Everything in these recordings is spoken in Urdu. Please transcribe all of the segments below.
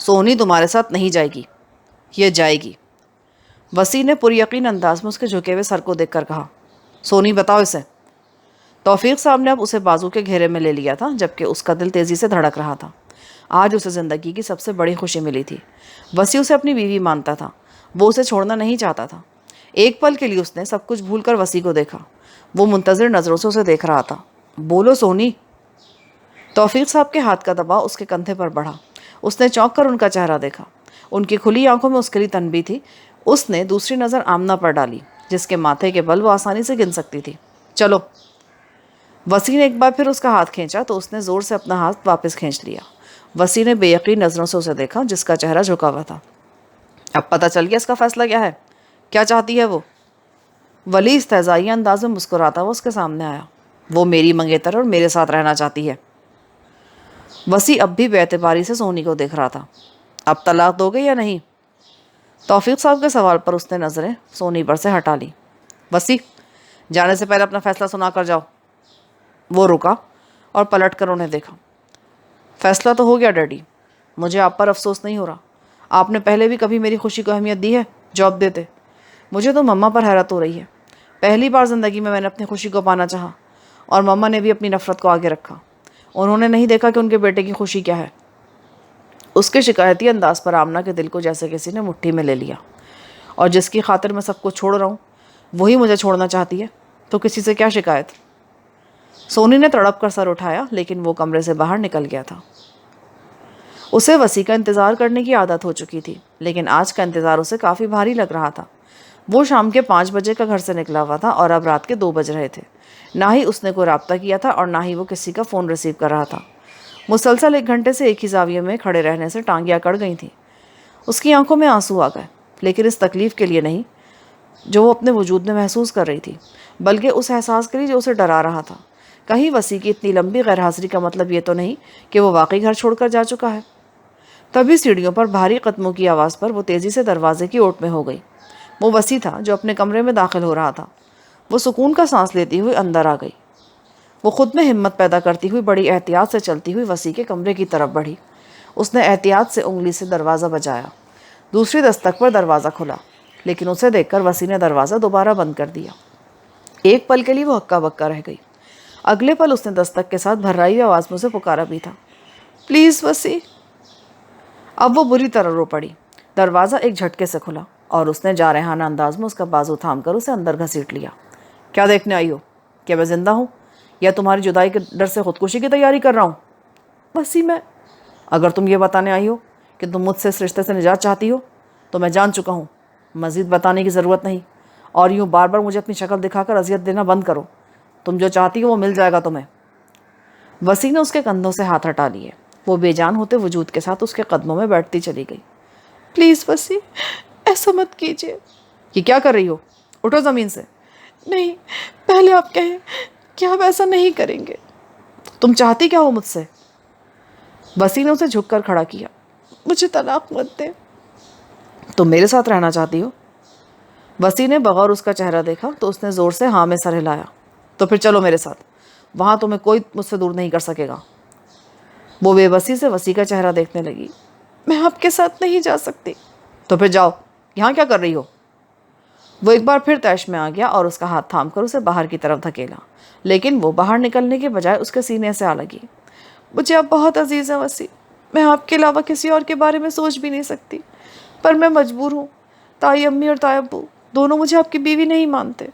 سونی تمہارے ساتھ نہیں جائے گی، یہ جائے گی۔ وسیع نے پر یقین انداز میں اس کے جھکے ہوئے سر کو دیکھ کر کہا۔ سونی بتاؤ اسے۔ توفیق صاحب نے اب اسے بازو کے گھیرے میں لے لیا تھا، جبکہ اس کا دل تیزی سے دھڑک رہا تھا۔ آج اسے زندگی کی سب سے بڑی خوشی ملی تھی۔ وسیع اسے اپنی بیوی مانتا تھا، وہ اسے چھوڑنا نہیں چاہتا تھا۔ ایک پل کے لیے اس نے سب کچھ بھول کر وسیع کو دیکھا۔ وہ منتظر نظروں سے اسے دیکھ رہا تھا۔ بولو سونی۔ توفیق صاحب کے ہاتھ کا دباؤ اس کے کندھے پر بڑھا۔ اس نے چونک کر ان کا چہرہ دیکھا۔ ان کی کھلی آنکھوں میں اس کے لیے تنبیہ تھی۔ اس نے دوسری نظر آمنہ پر ڈالی، جس کے ماتھے کے بل وہ آسانی سے گن سکتی تھی۔ چلو۔ وسیع نے ایک بار پھر اس کا ہاتھ کھینچا تو اس نے زور سے اپنا ہاتھ واپس کھینچ لیا۔ وسیع نے بے یقین نظروں سے اسے دیکھا، جس کا چہرہ جھکا ہوا تھا۔ اب پتہ چل گیا اس کا فیصلہ کیا ہے؟ کیا چاہتی ہے وہ؟ ولی استہزائی انداز میں مسکراتا وہ اس کے سامنے آیا۔ وہ میری منگیتر اور میرے ساتھ رہنا چاہتی ہے۔ وسیع اب بھی بے اعتباری سے سونی کو دیکھ رہا تھا۔ اب طلاق دو گے یا نہیں؟ توفیق صاحب کے سوال پر اس نے نظریں سونی پر سے ہٹا لی۔ وسیع، جانے سے پہلے اپنا فیصلہ سنا کر جاؤ۔ وہ رکا اور پلٹ کر انہیں دیکھا۔ فیصلہ تو ہو گیا ڈیڈی، مجھے آپ پر افسوس نہیں ہو رہا۔ آپ نے پہلے بھی کبھی میری خوشی کو اہمیت دی ہے جو اب دیتے؟ مجھے تو مما پر حیرت ہو رہی ہے۔ پہلی بار زندگی میں نے اپنی خوشی کو پانا چاہا، اور مما نے بھی اپنی نفرت کو آگے رکھا۔ انہوں نے نہیں دیکھا کہ ان کے بیٹے کی خوشی کیا ہے۔ اس کے شکایتی انداز پر آمنہ کے دل کو جیسے کسی نے مٹھی میں لے لیا۔ اور جس کی خاطر میں سب کچھ چھوڑ رہا ہوں، وہی مجھے چھوڑنا چاہتی ہے، تو کسی سے کیا شکایت؟ سونی نے تڑپ کر سر اٹھایا، لیکن وہ کمرے سے باہر نکل گیا تھا۔ اسے وسیع کا انتظار کرنے کی عادت ہو چکی تھی، لیکن آج کا انتظار اسے کافی بھاری لگ رہا تھا۔ وہ شام کے 5 بجے کا گھر سے نکلا ہوا تھا اور اب رات کے 2 بج رہے تھے۔ نہ ہی اس نے کوئی رابطہ کیا تھا اور نہ ہی وہ کسی کا فون ریسیو کر رہا تھا۔ مسلسل 1 گھنٹے سے ایک ہی زاویے میں کھڑے رہنے سے ٹانگیاں اکڑ گئی تھیں۔ اس کی آنکھوں میں آنسو آ گئے، لیکن اس تکلیف کے لیے نہیں جو وہ اپنے وجود میں محسوس کر رہی تھی، بلکہ اس احساس کے لیے جو اسے ڈرا رہا تھا۔ کہیں وسیع کی اتنی لمبی غیر حاضری کا مطلب یہ تو نہیں کہ وہ واقعی گھر چھوڑ کر جا چکا ہے؟ تبھی سیڑھیوں پر بھاری قدموں کی آواز پر وہ تیزی سے دروازے کی اوٹ میں ہو گئی۔ وہ وسیع تھا جو اپنے کمرے میں داخل ہو رہا تھا۔ وہ سکون کا سانس لیتی ہوئی اندر آ گئی۔ وہ خود میں ہمت پیدا کرتی ہوئی بڑی احتیاط سے چلتی ہوئی وسیع کے کمرے کی طرف بڑھی۔ اس نے احتیاط سے انگلی سے دروازہ بجایا۔ دوسری دستک پر دروازہ کھلا، لیکن اسے دیکھ کر وسیع نے دروازہ دوبارہ بند کر دیا۔ ایک پل کے لیے وہ ہکا بکا رہ گئی۔ اگلے پل اس نے دستک کے ساتھ بھررائی آواز میں اسے پکارا بھی تھا، پلیز وسیع۔ اب وہ بری طرح رو پڑی۔ دروازہ ایک جھٹکے سے کھلا اور اس نے جارحانہ انداز میں اس کا بازو تھام کر اسے اندر گھسیٹ لیا۔ کیا دیکھنے آئی ہو؟ کیا میں زندہ ہوں یا تمہاری جدائی کے ڈر سے خودکشی کی تیاری کر رہا ہوں؟ وسیع، میں اگر تم یہ بتانے آئی ہو کہ تم مجھ سے اس رشتے سے نجات چاہتی ہو تو میں جان چکا ہوں، مزید بتانے کی ضرورت نہیں، اور یوں بار بار مجھے اپنی شکل دکھا کر اذیت دینا بند کرو۔ تم جو چاہتی ہو وہ مل جائے گا تمہیں۔ وسیع نے اس کے کندھوں سے ہاتھ ہٹا لیے۔ وہ بے جان ہوتے وجود کے ساتھ اس کے قدموں میں بیٹھتی چلی گئی۔ پلیز وسیع، ایسا مت کیجیے۔ یہ کیا کر رہی ہو؟ اٹھو زمین سے۔ نہیں، پہلے آپ کہیں کہ آپ ایسا نہیں کریں گے۔ تم چاہتی کیا ہو مجھ سے؟ وسیع نے اسے جھک کر کھڑا کیا۔ مجھے طلاق مت دیں۔ تم میرے ساتھ رہنا چاہتی ہو؟ وسیع نے بغور اس کا چہرہ دیکھا تو اس نے زور سے ہاں میں سر ہلایا۔ تو پھر چلو میرے ساتھ، وہاں تمہیں کوئی مجھ سے دور نہیں کر سکے گا۔ وہ بے بسی سے وسیع کا چہرہ دیکھنے لگی۔ میں آپ کے ساتھ نہیں جا سکتی۔ تو پھر جاؤ، یہاں کیا کر رہی ہو؟ وہ ایک بار پھر طیش میں آ گیا اور اس کا ہاتھ تھام کر اسے باہر کی طرف دھکیلا، لیکن وہ باہر نکلنے کے بجائے اس کے سینے سے آ لگی۔ مجھے آپ بہت عزیز ہیں وسیع، میں آپ کے علاوہ کسی اور کے بارے میں سوچ بھی نہیں سکتی، پر میں مجبور ہوں۔ تائی امی اور تائی ابو دونوں مجھے آپ کی بیوی نہیں مانتے۔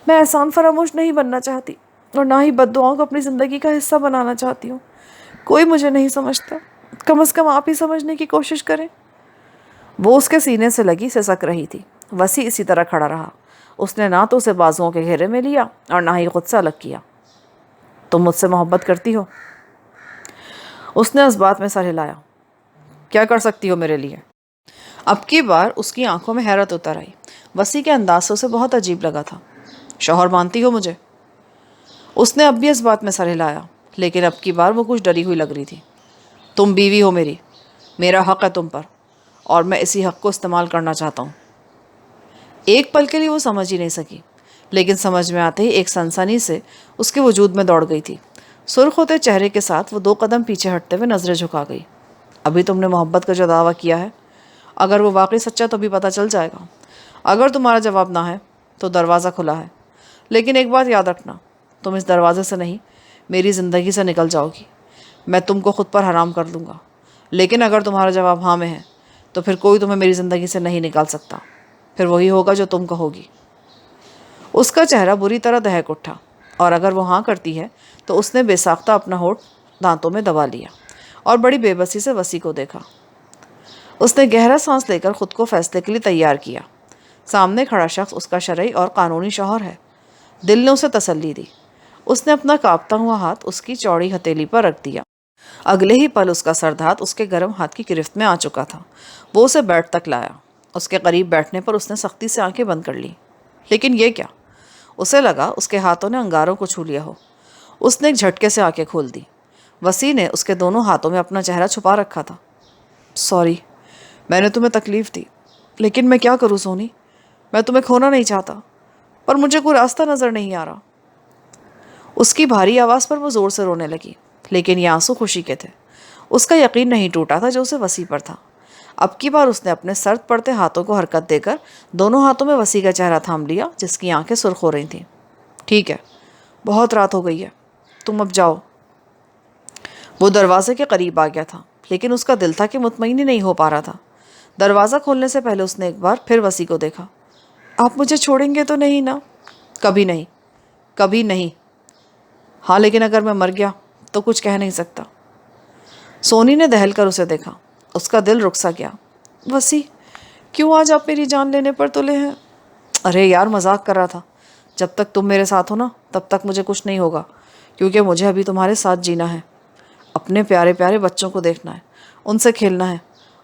میں احسان فراموش نہیں بننا چاہتی اور نہ ہی بد دعاؤں کو اپنی زندگی کا حصہ بنانا چاہتی ہوں۔ کوئی مجھے نہیں سمجھتا، کم از کم آپ ہی سمجھنے کی کوشش کریں۔ وہ اس کے سینے سے لگی سسک رہی تھی۔ وسیع اسی طرح کھڑا رہا۔ اس نے نہ تو اسے بازوؤں کے گھیرے میں لیا اور نہ ہی خود سے الگ کیا۔ تم مجھ سے محبت کرتی ہو؟ اس نے اس بات میں سر ہلایا۔ کیا کر سکتی ہو میرے لیے؟ اب کی بار اس کی آنکھوں میں حیرت اتر آئی۔ وسیع کے انداز سے اسے بہت عجیب لگا تھا۔ شوہر مانتی ہو مجھے؟ اس نے اب بھی اس بات میں سر ہلایا، لیکن اب کی بار وہ کچھ ڈری ہوئی لگ رہی تھی۔ تم بیوی ہو میری، میرا حق ہے تم پر، اور میں اسی حق کو استعمال کرنا چاہتا ہوں۔ ایک پل کے لیے وہ سمجھ ہی نہیں سکی، لیکن سمجھ میں آتے ہی ایک سنسنی سے اس کے وجود میں دوڑ گئی تھی۔ سرخ ہوتے چہرے کے ساتھ وہ 2 قدم پیچھے ہٹتے ہوئے نظریں جھکا گئی۔ ابھی تم نے محبت کا جو دعویٰ کیا ہے، اگر وہ واقعی سچا تو بھی پتہ چل جائے گا۔ اگر تمہارا جواب نہ ہے تو دروازہ کھلا ہے، لیکن ایک بات یاد رکھنا، تم اس دروازے سے نہیں، میری زندگی سے نکل جاؤ گی۔ میں تم کو خود پر حرام کر دوں گا، لیکن اگر تمہارا جواب ہاں میں ہے تو پھر کوئی تمہیں میری زندگی سے نہیں نکال سکتا، پھر وہی ہوگا جو تم کہو گی۔ اس کا چہرہ بری طرح دہک اٹھا، اور اگر وہ ہاں کرتی ہے تو اس نے بے ساختہ اپنا ہونٹ دانتوں میں دبا لیا اور بڑی بے بسی سے وسیع کو دیکھا۔ اس نے گہرا سانس لے کر خود کو فیصلے کے لیے تیار کیا۔ سامنے کھڑا شخص اس کا شرعی اور قانونی شوہر ہے۔ دل نے اسے تسلی دی۔ اس نے اپنا کانپتا ہوا ہاتھ اس کی چوڑی ہتھیلی پر رکھ دیا۔ اگلے ہی پل اس کا سرد ہاتھ اس کے گرم ہاتھ کی گرفت میں آ چکا تھا۔ وہ اسے بیٹھ تک لایا۔ اس کے قریب بیٹھنے پر اس نے سختی سے آنکھیں بند کر لی۔ لیکن یہ کیا؟ اسے لگا اس کے ہاتھوں نے انگاروں کو چھو لیا ہو۔ اس نے ایک جھٹکے سے آنکھیں کھول دی۔ وسیع نے اس کے دونوں ہاتھوں میں اپنا چہرہ چھپا رکھا تھا۔ سوری، میں نے تمہیں تکلیف دی، لیکن میں کیا کروں سونی؟ میں تمہیں کھونا نہیں چاہتا، پر مجھے کوئی راستہ نظر نہیں آ رہا۔ اس کی بھاری آواز پر وہ زور سے رونے لگی، لیکن یہ آنسو خوشی کے تھے۔ اس کا یقین نہیں ٹوٹا تھا جو اسے وسیع پر تھا۔ اب کی بار اس نے اپنے سرد پڑتے ہاتھوں کو حرکت دے کر دونوں ہاتھوں میں وسیع کا چہرہ تھام لیا، جس کی آنکھیں سرخ ہو رہی تھیں۔ ٹھیک ہے، بہت رات ہو گئی ہے، تم اب جاؤ۔ وہ دروازے کے قریب آ گیا تھا، لیکن اس کا دل تھا کہ مطمئن ہی نہیں ہو پا رہا تھا۔ دروازہ کھولنے سے پہلے اس نے ایک بار پھر وسیع کو دیکھا۔ آپ مجھے چھوڑیں گے تو نہیں نا؟ کبھی نہیں، کبھی نہیں۔ ہاں، لیکن اگر میں مر گیا تو کچھ کہہ نہیں سکتا۔ سونی نے دہل کر اسے دیکھا۔ اس کا دل رک سا گیا۔ وسیع، کیوں آج آپ میری جان لینے پر تلے ہیں؟ ارے یار، مذاق کر رہا تھا۔ جب تک تم میرے ساتھ ہو نا، تب تک مجھے کچھ نہیں ہوگا، کیونکہ مجھے ابھی تمہارے ساتھ جینا ہے، اپنے پیارے پیارے بچوں کو دیکھنا ہے، ان سے کھیلنا ہے،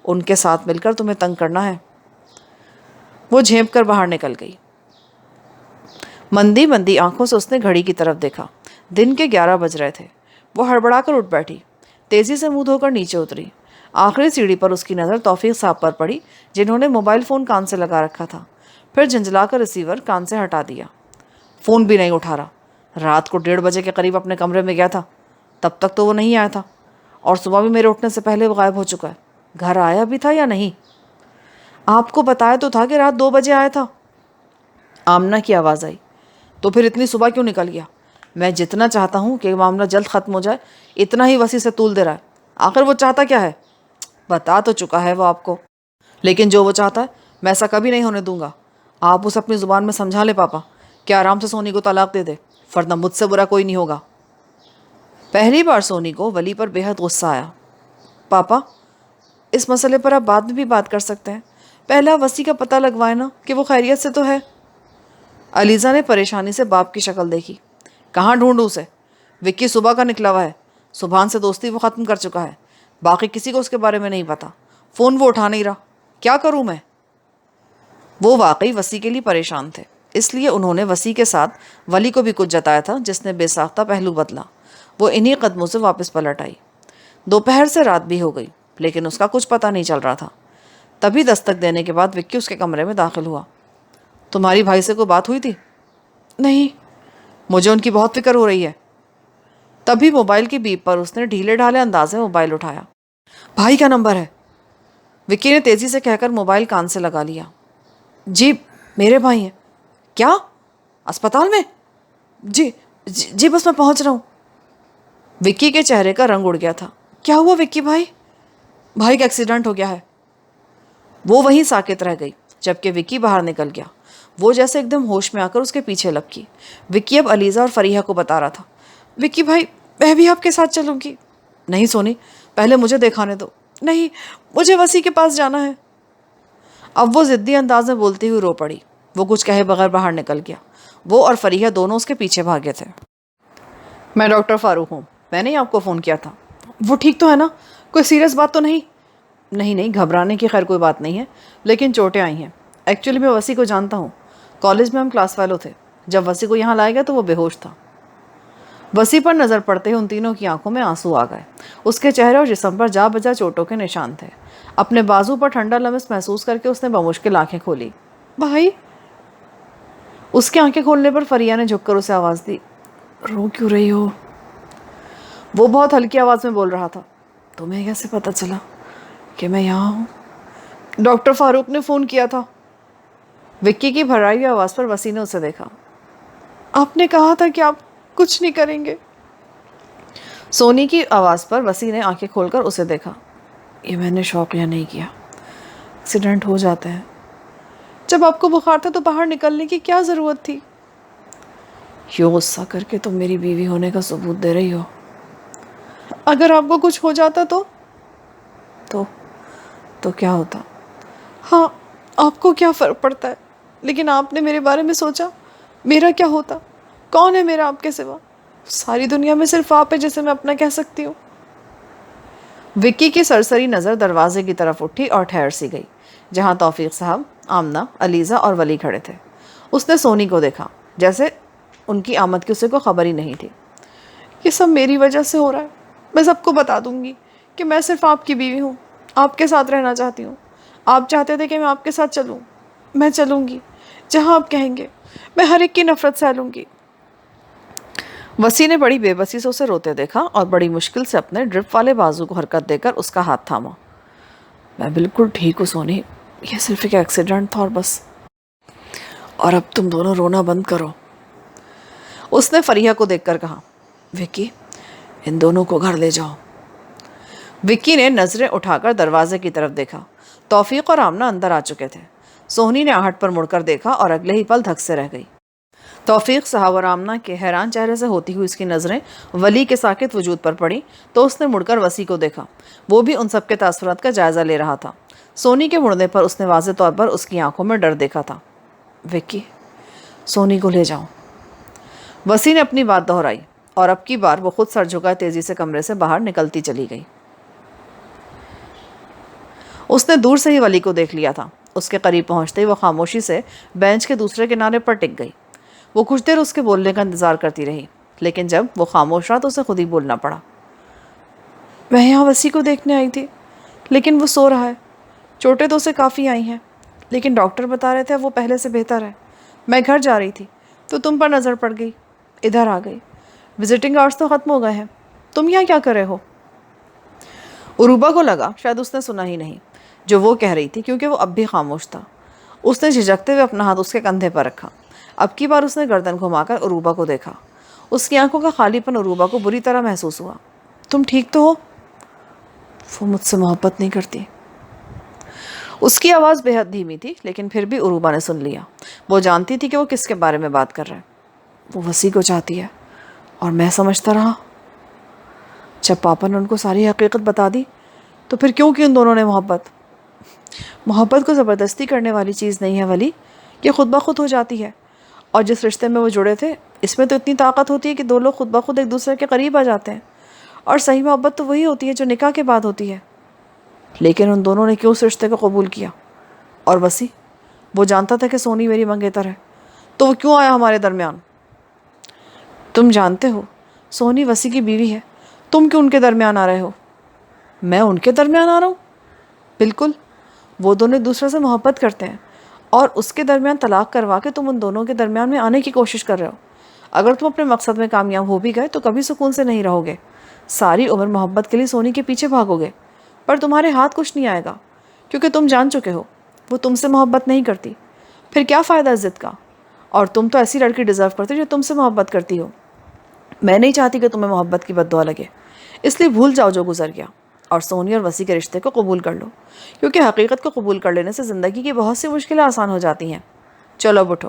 ان کے ساتھ مل کر تمہیں تنگ کرنا ہے۔ وہ جھینپ کر باہر نکل گئی۔ مندی مندی آنکھوں سے اس نے گھڑی کی طرف دیکھا۔ دن کے 11 بج رہے تھے۔ وہ ہڑبڑا کر اٹھ بیٹھی، تیزی سے منہ دھو کر نیچے اتری۔ آخری سیڑھی پر اس کی نظر توفیق صاحب پر پڑی، جنہوں نے موبائل فون کان سے لگا رکھا تھا۔ پھر جھنجھلا کر ریسیور کان سے ہٹا دیا۔ فون بھی نہیں اٹھا رہا۔ رات کو 1:30 بجے کے قریب اپنے کمرے میں گیا تھا، تب تک تو وہ نہیں آیا تھا، اور صبح بھی میرے اٹھنے سے پہلے وہ غائب ہو چکا ہے۔ گھر آیا بھی تھا یا نہیں؟ آپ کو بتایا تو تھا کہ رات 2 بجے آیا تھا۔ آمنہ کی آواز آئی۔ تو پھر اتنی صبح کیوں نکل گیا؟ میں جتنا چاہتا ہوں کہ معاملہ جلد ختم ہو جائے، اتنا ہی وسیع سے طول دے رہا ہے۔ آخر وہ چاہتا کیا ہے؟ بتا تو چکا ہے وہ آپ کو، لیکن جو وہ چاہتا ہے میں ایسا کبھی نہیں ہونے دوں گا۔ آپ اسے اپنی زبان میں سمجھا لے پاپا کہ آرام سے سونی کو طلاق دے دے، ورنہ مجھ سے برا کوئی نہیں ہوگا۔ پہلی بار سونی کو ولی پر بے حد غصہ آیا۔ پاپا، اس مسئلے پر آپ بعد میں بھی بات کر سکتے ہیں، پہلا وسیع کا پتہ لگوائے نا کہ وہ خیریت سے تو ہے۔ علیزہ نے پریشانی سے باپ کی شکل دیکھی۔ کہاں ڈھونڈوں اسے؟ وکی صبح کا نکلا ہوا ہے، سبحان سے دوستی وہ ختم کر چکا ہے، باقی کسی کو اس کے بارے میں نہیں پتا۔ فون وہ اٹھا نہیں رہا، کیا کروں میں؟ وہ واقعی وسیع کے لیے پریشان تھے، اس لیے انہوں نے وسیع کے ساتھ ولی کو بھی کچھ جتایا تھا، جس نے بے ساختہ پہلو بدلا۔ وہ انہی قدموں سے واپس پلٹ آئی۔ دوپہر سے رات بھی ہو گئی، لیکن اس کا کچھ پتہ نہیں چل رہا تھا۔ تبھی دستک دینے کے بعد وکی اس کے کمرے میں داخل ہوا۔ تمہاری بھائی سے کوئی بات ہوئی تھی؟ نہیں، مجھے ان کی بہت فکر ہو رہی ہے۔ تبھی موبائل کی بیپ پر اس نے ڈھیلے ڈھالے انداز میں موبائل اٹھایا۔ بھائی کا نمبر ہے، وکی نے تیزی سے کہہ کر موبائل کان سے لگا لیا۔ جی، میرے بھائی ہیں۔ کیا؟ اسپتال میں؟ جی بس میں پہنچ رہا ہوں۔ وکی کے چہرے کا رنگ اڑ گیا تھا۔ کیا ہوا وکی بھائی؟ بھائی کا ایکسیڈنٹ ہو گیا ہے۔ وہ وہیں ساکت رہ گئی، جبکہ وکی باہر نکل گیا۔ وہ جیسے ایک دم ہوش میں آ کر اس کے پیچھے لپکی۔ وکی اب علیزہ اور فریحہ کو بتا رہا تھا۔ وکی بھائی، میں بھی آپ کے ساتھ چلوں گی۔ نہیں سونی، پہلے مجھے دکھانے دو۔ نہیں، مجھے وسیع کے پاس جانا ہے۔ اب وہ ضدی انداز میں بولتی ہوئی رو پڑی۔ وہ کچھ کہے بغیر باہر نکل گیا۔ وہ اور فریحہ دونوں اس کے پیچھے بھاگے تھے۔ میں ڈاکٹر فاروق ہوں، میں نے آپ کو فون کیا تھا۔ وہ ٹھیک تو ہے نا؟ کوئی سیریس بات تو نہیں؟ نہیں، گھبرانے کی خیر کوئی بات نہیں ہے، لیکن چوٹیں آئی ہیں۔ ایکچولی میں وسیع کو جانتا ہوں، کالج میں ہم کلاس فیلو تھے۔ جب وسیع کو یہاں لایا گیا تو وہ بے ہوش تھا۔ وسیع پر نظر پڑتے ہی ان تینوں کی آنکھوں میں آنسو آ گئے۔ اس کے چہرے اور جسم پر جا بجا چوٹوں کے نشان تھے۔ اپنے بازو پر ٹھنڈا لمس محسوس کر کے اس نے بمشکل آنکھیں کھولی۔ بھائی؟ اس کی آنکھیں کھولنے پر فریحہ نے جھک کر اسے آواز دی۔ رو کیوں رہی ہو؟ وہ بہت ہلکی آواز میں بول رہا تھا۔ تمہیں کیسے پتہ چلا؟ کہ میں یہاں ہوں؟ ڈاکٹر فاروق نے فون کیا تھا۔ وکی کی بھرائی ہوئی آواز پر وسیع نے اسے دیکھا۔ آپ نے کہا تھا کہ آپ کچھ نہیں کریں گے۔ سونی کی آواز پر وسیع نے آنکھیں کھول کر اسے دیکھا۔ یہ میں نے شوقیہ نہیں کیا، ایکسیڈنٹ ہو جاتے ہیں۔ جب آپ کو بخار تھا تو باہر نکلنے کی کیا ضرورت تھی؟ یوں غصہ کر کے تم میری بیوی ہونے کا ثبوت دے رہی ہو۔ اگر آپ کو کچھ ہو جاتا تو کیا ہوتا؟ ہاں، آپ کو کیا فرق پڑتا ہے؟ لیکن آپ نے میرے بارے میں سوچا، میرا کیا ہوتا؟ کون ہے میرا آپ کے سوا؟ ساری دنیا میں صرف آپ ہے جسے میں اپنا کہہ سکتی ہوں۔ وکی کی سرسری نظر دروازے کی طرف اٹھی اور ٹھہر سی گئی، جہاں توفیق صاحب، آمنہ، علیزہ اور ولی کھڑے تھے۔ اس نے سونی کو دیکھا، جیسے ان کی آمد کی اسے کو خبر ہی نہیں تھی۔ یہ سب میری وجہ سے ہو رہا ہے۔ میں سب کو بتا دوں گی کہ میں صرف آپ کی بیوی ہوں، آپ کے ساتھ رہنا چاہتی ہوں۔ آپ چاہتے تھے کہ میں آپ کے ساتھ چلوں، میں چلوں گی جہاں آپ کہیں گے۔ میں ہر ایک کی نفرت سہ لوں گی۔ وسیع نے بڑی بے بسی سے اسے روتے دیکھا اور بڑی مشکل سے اپنے ڈرپ والے بازو کو حرکت دے کر اس کا ہاتھ تھاما۔ میں بالکل ٹھیک ہوں سونی، یہ صرف ایک ایکسیڈنٹ تھا اور بس۔ اور اب تم دونوں رونا بند کرو۔ اس نے فریحہ کو دیکھ کر کہا، وکی، ان دونوں کو گھر لے جاؤ۔ وکی نے نظریں اٹھا کر دروازے کی طرف دیکھا۔ توفیق اور آمنہ اندر آ چکے تھے۔ سونی نے آہٹ پر مڑ کر دیکھا اور اگلے ہی پل دھک سے رہ گئی۔ توفیق صاحب اور آمنہ کے حیران چہرے سے ہوتی ہوئی اس کی نظریں ولی کے ساکت وجود پر پڑی تو اس نے مڑ کر وسیع کو دیکھا۔ وہ بھی ان سب کے تاثرات کا جائزہ لے رہا تھا۔ سونی کے مڑنے پر اس نے واضح طور پر اس کی آنکھوں میں ڈر دیکھا تھا۔ وکی، سونی کو لے جاؤ۔ وسیع نے اپنی بات دہرائی اور اب کی بار وہ خود سر جھکائے تیزی سے کمرے سے باہر نکلتی چلی گئی۔ اس نے دور سے ہی ولی کو دیکھ لیا تھا۔ اس کے قریب پہنچتے ہی وہ خاموشی سے بینچ کے دوسرے کنارے پر ٹک گئی۔ وہ کچھ دیر اس کے بولنے کا انتظار کرتی رہی، لیکن جب وہ خاموش رہا تو اسے خود ہی بولنا پڑا۔ میں یہاں وسیع کو دیکھنے آئی تھی، لیکن وہ سو رہا ہے۔ چوٹیں تو اسے کافی آئی ہیں، لیکن ڈاکٹر بتا رہے تھے وہ پہلے سے بہتر ہے۔ میں گھر جا رہی تھی تو تم پر نظر پڑ گئی، ادھر آ گئی۔ وزٹنگ آورس تو ختم ہو گئے ہیں، تم یہاں کیا کر رہے ہو؟ عروبہ کو لگا شاید اس نے سنا ہی نہیں جو وہ کہہ رہی تھی، کیونکہ وہ اب بھی خاموش تھا۔ اس نے جھجکتے ہوئے اپنا ہاتھ اس کے کندھے پر رکھا۔ اب کی بار اس نے گردن گھما کر عروبہ کو دیکھا۔ اس کی آنکھوں کا خالی پن عروبہ کو بری طرح محسوس ہوا۔ تم ٹھیک تو ہو؟ وہ مجھ سے محبت نہیں کرتی۔ اس کی آواز بے حد دھیمی تھی، لیکن پھر بھی عروبہ نے سن لیا۔ وہ جانتی تھی کہ وہ کس کے بارے میں بات کر رہا ہے۔ وہ وسیع کو چاہتی ہے اور میں سمجھتا رہا۔ جب پاپا نے ان کو ساری حقیقت بتا دی تو پھر کیوں کی ان دونوں نے محبت؟ محبت کو زبردستی کرنے والی چیز نہیں ہے ولی، یہ خود بخود ہو جاتی ہے۔ اور جس رشتے میں وہ جڑے تھے اس میں تو اتنی طاقت ہوتی ہے کہ دو لوگ خود بخود ایک دوسرے کے قریب آ جاتے ہیں۔ اور صحیح محبت تو وہی ہوتی ہے جو نکاح کے بعد ہوتی ہے۔ لیکن ان دونوں نے کیوں اس رشتے کو قبول کیا؟ اور وسیع، وہ جانتا تھا کہ سونی میری منگیتر ہے، تو وہ کیوں آیا ہمارے درمیان؟ تم جانتے ہو سونی وسیع کی بیوی ہے، تم کیوں ان کے درمیان آ رہے ہو؟ میں ان کے درمیان آ رہا ہوں؟ بالکل، وہ دونوں ایک دوسرے سے محبت کرتے ہیں اور اس کے درمیان طلاق کروا کے تم ان دونوں کے درمیان میں آنے کی کوشش کر رہے ہو۔ اگر تم اپنے مقصد میں کامیاب ہو بھی گئے تو کبھی سکون سے نہیں رہو گے، ساری عمر محبت کے لیے سونی کے پیچھے بھاگو گے، پر تمہارے ہاتھ کچھ نہیں آئے گا، کیونکہ تم جان چکے ہو وہ تم سے محبت نہیں کرتی۔ پھر کیا فائدہ اس ضد کا؟ اور تم تو ایسی لڑکی ڈیزرو کرتے جو تم سے محبت کرتی ہو۔ میں نہیں چاہتی کہ تمہیں محبت کی بد دعا لگے، اس لیے بھول جاؤ جو گزر گیا اور سونی اور وسیع کے رشتے کو قبول کر لو، کیونکہ حقیقت کو قبول کر لینے سے زندگی کی بہت سی مشکلیں آسان ہو جاتی ہیں۔ چلو اب اٹھو،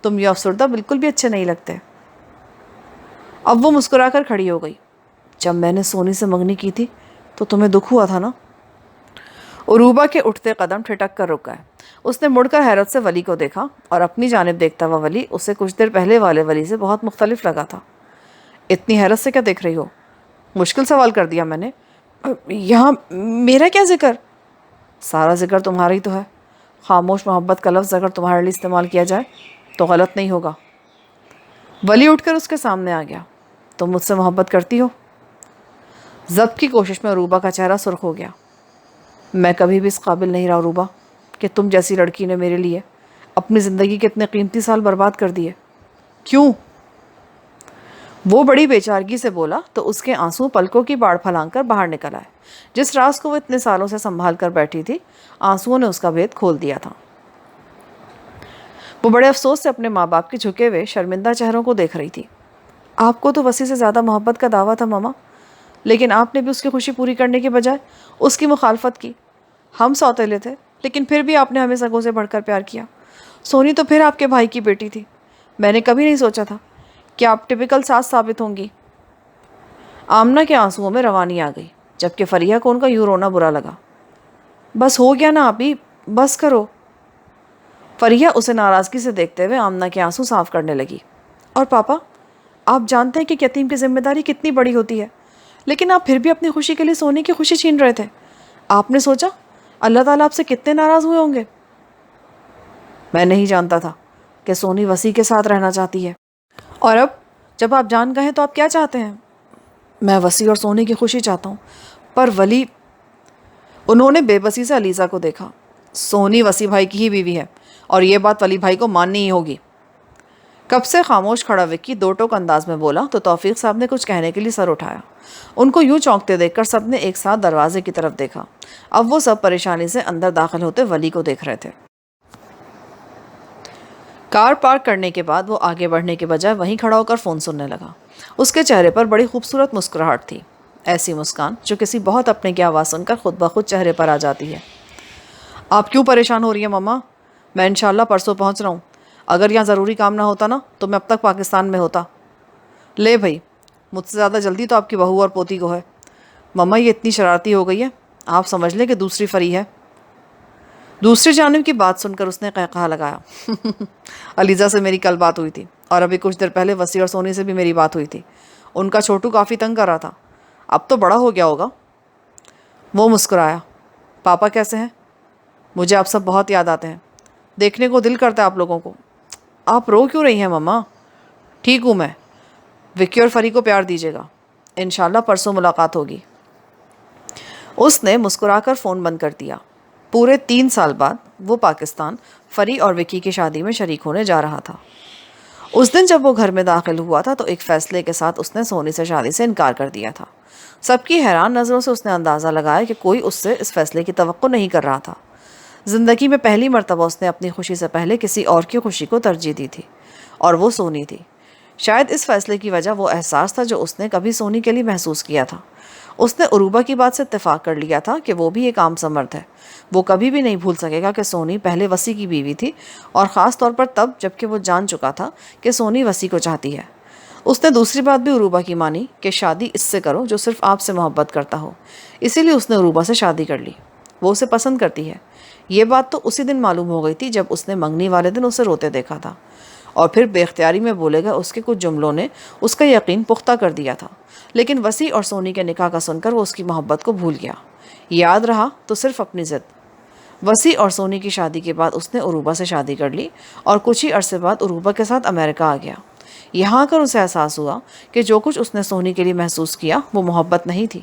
تم یہ افسردہ بالکل بھی اچھے نہیں لگتے۔ اب وہ مسکرا کر کھڑی ہو گئی۔ جب میں نے سونی سے منگنی کی تھی تو تمہیں دکھ ہوا تھا نا؟ عروبہ کے اٹھتے قدم ٹھٹک کر رک گئے۔ اس نے مڑ کر حیرت سے ولی کو دیکھا اور اپنی جانب دیکھتا ہوا ولی اسے کچھ دیر پہلے والے ولی سے بہت مختلف لگا تھا۔ اتنی حیرت سے کیا دیکھ رہی ہو؟ مشکل سوال کر دیا میں نے۔ یہاں میرا کیا ذکر؟ سارا ذکر تمہارا ہی تو ہے۔ خاموش محبت کا لفظ اگر تمہارے لیے استعمال کیا جائے تو غلط نہیں ہوگا۔ ولی اٹھ کر اس کے سامنے آ گیا۔ تم مجھ سے محبت کرتی ہو؟ ضبط کی کوشش میں عروبہ کا چہرہ سرخ ہو گیا۔ میں کبھی بھی اس قابل نہیں رہا عروبہ کہ تم جیسی لڑکی نے میرے لیے اپنی زندگی کے اتنے قیمتی سال برباد کر دیے۔ کیوں؟ وہ بڑی بے چارگی سے بولا تو اس کے آنسو پلکوں کی باڑ پھلانگ کر باہر نکل آئے۔ جس راز کو وہ اتنے سالوں سے سنبھال کر بیٹھی تھی، آنسوؤں نے اس کا بھید کھول دیا تھا۔ وہ بڑے افسوس سے اپنے ماں باپ کے جھکے ہوئے شرمندہ چہروں کو دیکھ رہی تھی۔ آپ کو تو وسیع سے زیادہ محبت کا دعویٰ تھا ماما، لیکن آپ نے بھی اس کی خوشی پوری کرنے کے بجائے اس کی مخالفت کی۔ ہم سوتیلے تھے، لیکن پھر بھی آپ نے ہمیں سگوں سے بڑھ کر پیار کیا۔ سونی تو پھر آپ کے بھائی کی بیٹی تھی۔ میں نے کبھی نہیں سوچا تھا کہ آپ ٹپیکل ساس ثابت ہوں گی۔ آمنہ کے آنسوؤں میں روانی آ گئی، جبکہ فریحہ کو ان کا یوں رونا برا لگا۔ بس ہو گیا نا آپی، بس کرو۔ فریحہ اسے ناراضگی سے دیکھتے ہوئے آمنہ کے آنسو صاف کرنے لگی۔ اور پاپا، آپ جانتے ہیں کہ یتیم کی ذمہ داری کتنی بڑی ہوتی ہے، لیکن آپ پھر بھی اپنی خوشی کے لیے سونی کی خوشی چھین رہے تھے۔ آپ نے سوچا اللہ تعالیٰ آپ سے کتنے ناراض ہوئے ہوں گے؟ میں نہیں جانتا تھا کہ سونی وسیع کے ساتھ رہنا چاہتی ہے، اور اب جب آپ جان گئے ہیں تو آپ کیا چاہتے ہیں؟ میں وسیع اور سونی کی خوشی چاہتا ہوں، پر ولی… انہوں نے بے بسی سے علیزہ کو دیکھا۔ سونی وسیع بھائی کی ہی بیوی ہے، اور یہ بات ولی بھائی کو ماننی ہی ہوگی۔ کب سے خاموش کھڑا وکی دو ٹوک انداز میں بولا تو توفیق صاحب نے کچھ کہنے کے لیے سر اٹھایا۔ ان کو یوں چونکتے دیکھ کر سب نے ایک ساتھ دروازے کی طرف دیکھا۔ اب وہ سب پریشانی سے اندر داخل ہوتے ولی کو دیکھ رہے تھے۔ کار پارک کرنے کے بعد وہ آگے بڑھنے کے بجائے وہیں کھڑا ہو کر فون سننے لگا۔ اس کے چہرے پر بڑی خوبصورت مسکراہٹ تھی، ایسی مسکان جو کسی بہت اپنے کی آواز سن کر خود بخود چہرے پر آ جاتی ہے۔ آپ کیوں پریشان ہو رہی ہیں ماما؟ میں انشاءاللہ پرسوں پہنچ رہا ہوں۔ اگر یہاں ضروری کام نہ ہوتا نا تو میں اب تک پاکستان میں ہوتا۔ لے بھائی، مجھ سے زیادہ جلدی تو آپ کی بہو اور پوتی کو ہے۔ مما یہ اتنی شرارتی ہو گئی ہے، آپ سمجھ لیں کہ دوسری فری ہے۔ دوسری جانب کی بات سن کر اس نے قہقہا لگایا۔ علیزہ سے میری کل بات ہوئی تھی، اور ابھی کچھ دیر پہلے وسیع اور سونی سے بھی میری بات ہوئی تھی۔ ان کا چھوٹو کافی تنگ کر رہا تھا، اب تو بڑا ہو گیا ہوگا۔ وہ مسکرایا۔ پاپا کیسے ہیں؟ مجھے آپ سب بہت یاد آتے ہیں، دیکھنے کو دل کرتا ہے آپ لوگوں کو۔ آپ رو کیوں رہی ہیں مما؟ ٹھیک ہوں میں۔ وکی اور فری کو پیار دیجیے گا، انشاءاللہ پرسوں ملاقات ہوگی۔ اس نے مسکرا کر فون بند کر دیا۔ پورے 3 سال بعد وہ پاکستان فری اور وکی کی شادی میں شریک ہونے جا رہا تھا۔ اس دن جب وہ گھر میں داخل ہوا تھا تو ایک فیصلے کے ساتھ اس نے سونی سے شادی سے انکار کر دیا تھا۔ سب کی حیران نظروں سے اس نے اندازہ لگایا کہ کوئی اس سے اس فیصلے کی توقع نہیں کر رہا تھا۔ زندگی میں پہلی مرتبہ اس نے اپنی خوشی سے پہلے کسی اور کی خوشی کو ترجیح دی تھی، اور وہ سونی تھی۔ شاید اس فیصلے کی وجہ وہ احساس تھا جو اس نے کبھی سونی کے لیے محسوس کیا تھا۔ اس نے عروبہ کی بات سے اتفاق کر لیا تھا کہ وہ بھی ایک عام سا مرد ہے۔ وہ کبھی بھی نہیں بھول سکے گا کہ سونی پہلے وسیع کی بیوی تھی، اور خاص طور پر تب جب کہ وہ جان چکا تھا کہ سونی وسیع کو چاہتی ہے۔ اس نے دوسری بات بھی عروبہ کی مانی کہ شادی اس سے کرو جو صرف آپ سے محبت کرتا ہو، اسی لیے اس نے عروبہ سے شادی کر لی۔ وہ اسے پسند کرتی ہے۔ یہ بات تو اسی دن معلوم ہو گئی تھی جب اس نے منگنی والے دن اسے روتے دیکھا تھا، اور پھر بے اختیاری میں بولے گئے اس کے کچھ جملوں نے اس کا یقین پختہ کر دیا تھا۔ لیکن وسیع اور سونی کے نکاح کا سن کر وہ اس کی محبت کو بھول گیا۔ یاد رہا تو صرف اپنی ضد۔ وسیع اور سونی کی شادی کے بعد اس نے عروبہ سے شادی کر لی، اور کچھ ہی عرصے بعد عروبہ کے ساتھ امریکہ آ گیا۔ یہاں آ کر اسے احساس ہوا کہ جو کچھ اس نے سونی کے لیے محسوس کیا وہ محبت نہیں تھی۔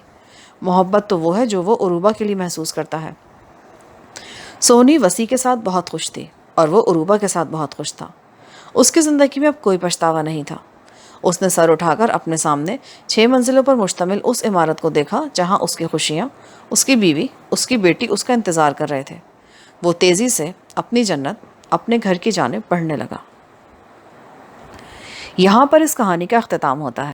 محبت تو وہ ہے جو وہ عروبہ کے لیے محسوس کرتا ہے۔ سونی وسیع کے ساتھ بہت خوش تھی، اور وہ عروبہ کے ساتھ بہت خوش تھا۔ اس کی زندگی میں اب کوئی پچھتاوا نہیں تھا۔ اس نے سر اٹھا کر اپنے سامنے 6 منزلوں پر مشتمل اس عمارت کو دیکھا جہاں اس کی خوشیاں، اس کی بیوی، اس کی بیٹی اس کا انتظار کر رہے تھے۔ وہ تیزی سے اپنی جنت، اپنے گھر کی جانب بڑھنے لگا۔ یہاں پر اس کہانی کا اختتام ہوتا ہے۔